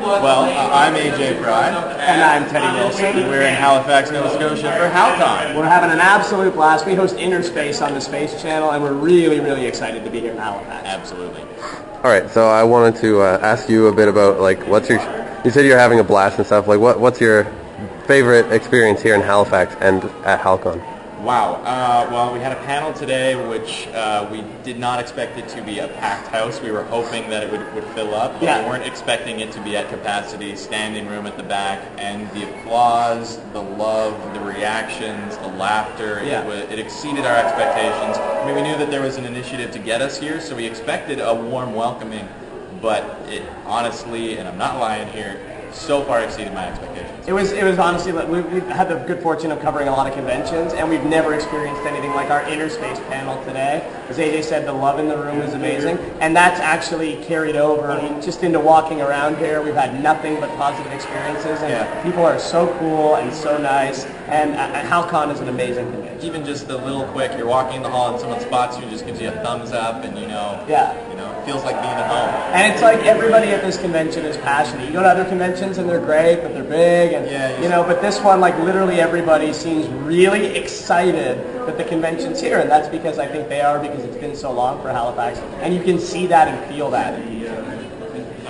Well, I'm Ajay And I'm Teddy Wilson. We're in Halifax, Nova Scotia for Hal-con. We're having an absolute blast. We host Inner Space on the Space Channel, and we're really, really excited to be here in Halifax. Absolutely. All right, so I wanted to ask you a bit about, like, you said you're having a blast and stuff. Like, what's your favorite experience here in Halifax and at Hal-con? Wow. Well, we had a panel today which we did not expect it to be a packed house. We were hoping that it would fill up, but we weren't expecting it to be at capacity, standing room at the back, and the applause, the love, the reactions, the laughter, it exceeded our expectations. I mean, we knew that there was an initiative to get us here, so we expected a warm welcoming, but it honestly, and I'm not lying here, so far exceeded my expectations. It was honestly, we've had the good fortune of covering a lot of conventions, and we've never experienced anything like our Inner Space panel today. As AJ said, the love in the room was amazing, and that's actually carried over just into walking around here. We've had nothing but positive experiences, and people are so cool and so nice, and Hal-con is an amazing convention. Even just the little quick, you're walking in the hall and someone spots you and just gives you a thumbs up, and it feels like being at home. And it's like everybody at this convention is passionate. You go to other conventions and they're great, but they're big, and but this one, like, literally everybody seems really excited that the convention's here, and that's because I think they are, because it's been so long for Halifax, and you can see that and feel that.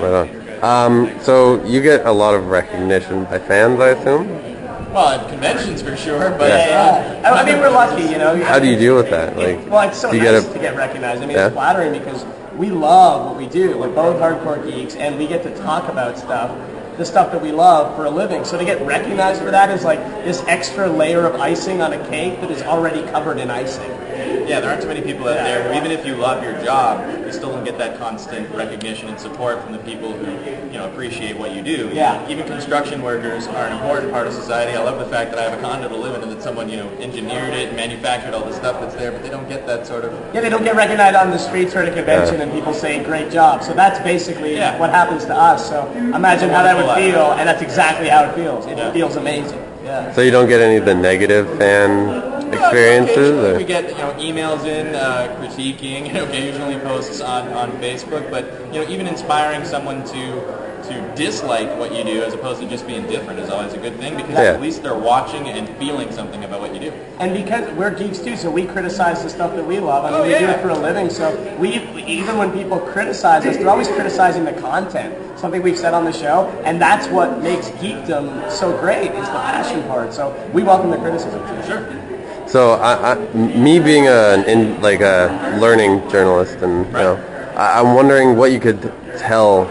Right on. So you get a lot of recognition by fans, I assume? Well, at conventions for sure, but I mean, we're lucky, How do you deal with that? Well, it's so nice to get recognized. I mean, it's flattering because we love what we do. We're both hardcore geeks, and we get to talk about the stuff that we love for a living. So to get recognized for that is like this extra layer of icing on a cake that is already covered in icing. Yeah, there aren't too many people out there who, even if you love your job, you still don't get that constant recognition and support from the people who, appreciate what you do. Yeah. Even construction workers are an important part of society. I love the fact that I have a condo to live in and that someone, engineered it and manufactured all the stuff that's there, but they don't get that sort of... Yeah, they don't get recognized on the streets or at a convention and people say, great job. So that's basically what happens to us. So imagine how that would feel, and that's exactly how it feels. It feels amazing. Yeah. So you don't get any of the negative fan experiences? We get emails in critiquing, occasionally posts on Facebook, but even inspiring someone to dislike what you do as opposed to just being different is always a good thing, because at least they're watching and feeling something about what you do. And because we're geeks too, so we criticize the stuff that we love. I mean, we do it for a living, so even when people criticize us, they're always criticizing the content, something we've said on the show, and that's what makes geekdom so great, is the passion part. So we welcome the criticism too. Sure. So me being a learning journalist, and I'm wondering what you could tell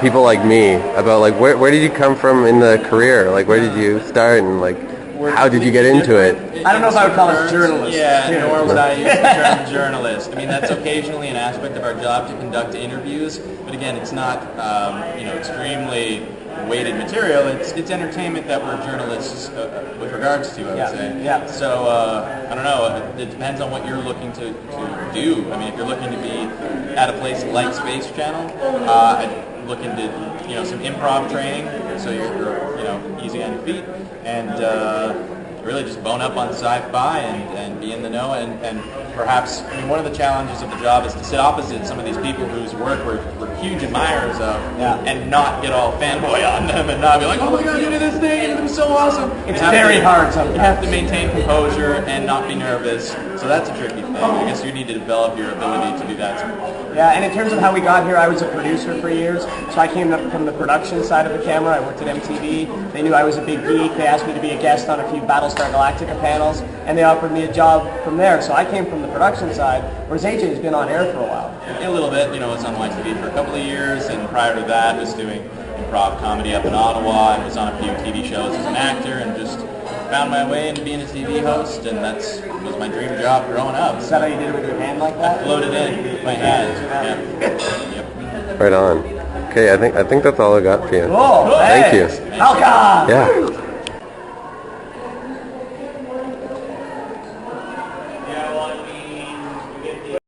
people like me about, like, where did you come from in the career? Like, where did you start, and how did you get into it? I don't know if I would call it journalist. Yeah, nor would I use the term journalist. I mean, that's occasionally an aspect of our job, to conduct interviews, but again, it's not extremely weighted material. It's entertainment that we're journalists with regards to, I would say. Yeah. So I don't know. It depends on what you're looking to do. I mean, if you're looking to be at a place like Space Channel, I'd look into some improv training, so you're easy on your feet, and really just bone up on sci-fi and be in the know, and perhaps, I mean, one of the challenges of the job is to sit opposite some of these people whose work we're huge admirers of, and not get all fanboy on them and not be like, oh my god, you did this thing, it was so awesome. It's very hard sometimes. You have to maintain composure and not be nervous, so that's a tricky thing. I guess you need to develop your ability to do that. Yeah, and in terms of how we got here, I was a producer for years, so I came up from the production side of the camera. I worked at MTV. They knew I was a big geek. They asked me to be a guest on a few Battlestar Galactica panels, and they offered me a job from there. So I came from the production side, whereas AJ's been on air for a while. A little bit, I was on YTV for a couple of years, and prior to that was doing improv comedy up in Ottawa, and was on a few TV shows as an actor, and just found my way into being a TV host, and that was my dream job growing up. Is that how you did it with your hand like that? I floated in with my hand. Yep. Right on. Okay, I think that's all I got for you. Cool. Thank you. Hal-con! Yeah.